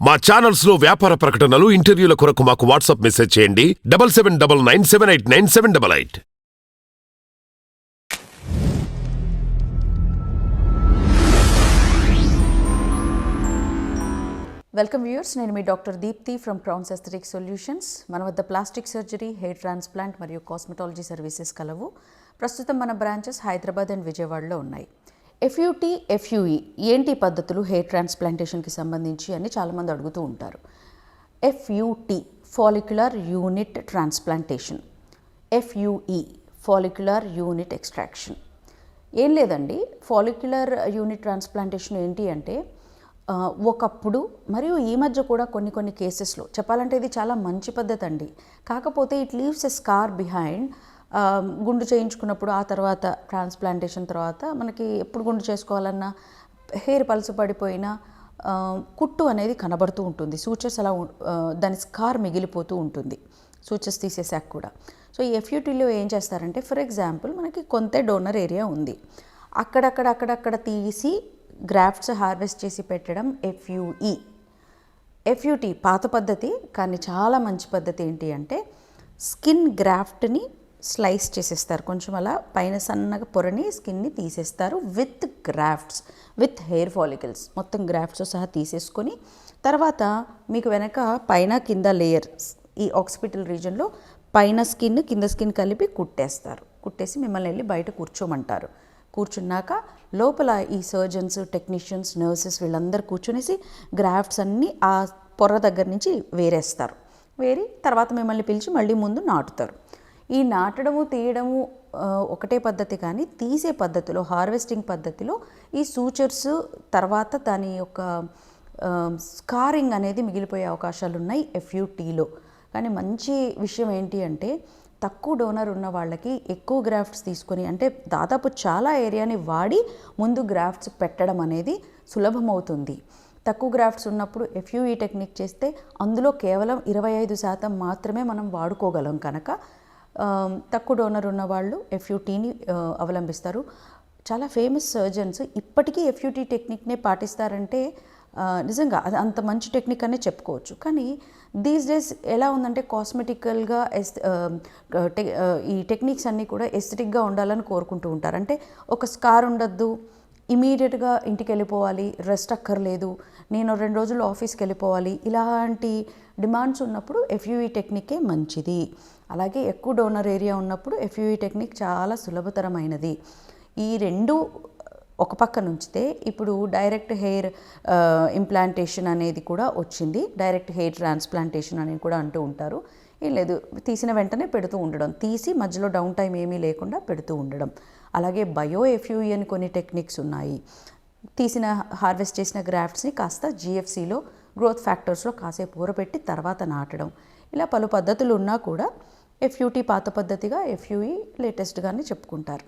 మా ఛానల్స్ లో వ్యాపార ప్రకటనలు ఇంటర్వ్యూల కొరకు మాకు వాట్సాప్ మెసేజ్ చేయండి 7799978978. వెల్కమ్ వ్యూయర్స్, నేను మీ doctor Deepti from crowns aesthetic solutions. మన వద్ద ప్లాస్టిక్ సర్జరీ, హెయిర్ ట్రాన్స్ప్లాంట్ మరియు కాస్మెటాలజీ సర్వీసెస్ కలవు. ప్రస్తుతం మన బ్రాంచెస్ హైదరాబాద్ అండ్ విజయవాడలో ఉన్నాయి. ఎఫ్యూటీ, ఎఫ్యూఈ ఏంటి పద్ధతులు హెయిర్ ట్రాన్స్ప్లాంటేషన్కి సంబంధించి అని చాలామంది అడుగుతూ ఉంటారు. FUT follicular unit transplantation, ఎఫ్యూఈ follicular unit extraction. ఏం లేదండి, ఫాలిక్యులర్ యూనిట్ ట్రాన్స్ప్లాంటేషన్ ఏంటి అంటే ఒకప్పుడు మరియు ఈ మధ్య కూడా కొన్ని కేసెస్లో చెప్పాలంటే ఇది చాలా మంచి పద్ధతి అండి. కాకపోతే it leaves a scar behind. గుండు చేయించుకున్నప్పుడు ఆ తర్వాత ట్రాన్స్ప్లాంటేషన్ తర్వాత మనకి ఎప్పుడు గుండు చేసుకోవాలన్నా హెయిర్ పల్సు పడిపోయినా కుట్టు అనేది కనబడుతూ ఉంటుంది. సూచర్స్ అలా దాని స్కార్ మిగిలిపోతూ ఉంటుంది సూచర్స్ తీసేసాక కూడా. సో ఈ ఎఫ్యూటీలో ఏం చేస్తారంటే, ఫర్ ఎగ్జాంపుల్ మనకి కొంత డోనర్ ఏరియా ఉంది, అక్కడక్కడ తీసి గ్రాఫ్ట్స్ హార్వెస్ట్ చేసి పెట్టడం ఎఫ్యూఈ. ఎఫ్యూటీ పాత పద్ధతి, కానీ చాలా మంచి పద్ధతి. ఏంటి అంటే స్కిన్ గ్రాఫ్ట్ని స్లైస్ చేసేస్తారు, కొంచెం అలా పైన సన్నగా పొరని స్కిన్ని తీసేస్తారు with grafts, with hair follicles మొత్తం గ్రాఫ్ట్స్ సహా తీసేసుకొని తర్వాత మీకు వెనక పైన కింద లేయర్స్ ఈ ఆక్సిపిటల్ రీజన్లో పైన స్కిన్ కింద స్కిన్ కలిపి కుట్టేస్తారు. కుట్టేసి మిమ్మల్ని వెళ్ళి బయట కూర్చోమంటారు. కూర్చున్నాక లోపల ఈ సర్జన్స్, టెక్నీషియన్స్, నర్సెస్ వీళ్ళందరూ కూర్చునేసి గ్రాఫ్ట్స్ అన్నీ ఆ పొర దగ్గర నుంచి వేరేస్తారు. వేరి తర్వాత మిమ్మల్ని పిలిచి మళ్ళీ ముందు నాటుతారు. ఈ నాటడము తీయడము ఒకటే పద్ధతి, కానీ తీసే పద్ధతిలో, హార్వెస్టింగ్ పద్ధతిలో ఈ సూచర్స్ తర్వాత దాని యొక్క స్కారింగ్ అనేది మిగిలిపోయే అవకాశాలు ఉన్నాయి ఎఫ్యూటీలో. కానీ మంచి విషయం ఏంటి అంటే తక్కువ డోనర్ ఉన్న వాళ్ళకి ఎక్కువ గ్రాఫ్ట్స్ తీసుకొని, అంటే దాదాపు చాలా ఏరియాని వాడి ముందు గ్రాఫ్ట్స్ పెట్టడం అనేది సులభమవుతుంది. తక్కువ గ్రాఫ్ట్స్ ఉన్నప్పుడు ఎఫ్యూఈ టెక్నిక్ చేస్తే అందులో కేవలం 25% మాత్రమే మనం వాడుకోగలం. కనుక తక్కువ డోనర్ ఉన్న వాళ్ళు ఎఫ్యూటీని అవలంబిస్తారు. చాలా ఫేమస్ సర్జన్స్ ఇప్పటికీ ఎఫ్యూటీ టెక్నిక్నే పాటిస్తారంటే నిజంగా అది అంత మంచి టెక్నిక్ అనే చెప్పుకోవచ్చు. కానీ దీస్ డేస్ ఎలా ఉందంటే కాస్మెటికల్గా ఈ టెక్నిక్స్ అన్నీ కూడా ఎస్థెటిక్గా ఉండాలని కోరుకుంటూ ఉంటారు. అంటే ఒక స్కార్ ఉండద్దు, ఇమీడియట్గా ఇంటికి వెళ్ళిపోవాలి, రెస్ట్ అక్కర్లేదు, నేను 2 రోజులు ఆఫీస్కి వెళ్ళిపోవాలి, ఇలాంటి డిమాండ్స్ ఉన్నప్పుడు ఎఫ్యూఈ టెక్నికే మంచిది. అలాగే ఎక్కువ డోనర్ ఏరియా ఉన్నప్పుడు ఎఫ్యూఈ టెక్నిక్ చాలా సులభతరమైనది. ఈ రెండు ఒక పక్క నుంచితే ఇప్పుడు డైరెక్ట్ హెయిర్ ఇంప్లాంటేషన్ అనేది కూడా వచ్చింది. డైరెక్ట్ హెయిర్ ట్రాన్స్ప్లాంటేషన్ అనేది కూడా అంటూ ఉంటారు. ఏం లేదు, తీసిన వెంటనే పెడుతూ ఉండడం, తీసి మధ్యలో డౌన్ టైం ఏమీ లేకుండా పెడుతూ ఉండడం. అలాగే బయో ఎఫ్యూఈ అని కొన్ని టెక్నిక్స్ ఉన్నాయి. తీసిన హార్వెస్ట్ చేసిన గ్రాఫ్ట్స్ని కాస్త జిఎఫ్సిలో గ్రోత్ ఫ్యాక్టర్స్లో కాసేపు ఊరపెట్టి తర్వాత నాటడం. ఇలా పలు పద్ధతులు ఉన్నా కూడా ఎఫ్యూటీ పాత పద్ధతిగా, ఎఫ్యూఈ లేటెస్ట్గానే చెప్పుకుంటారు.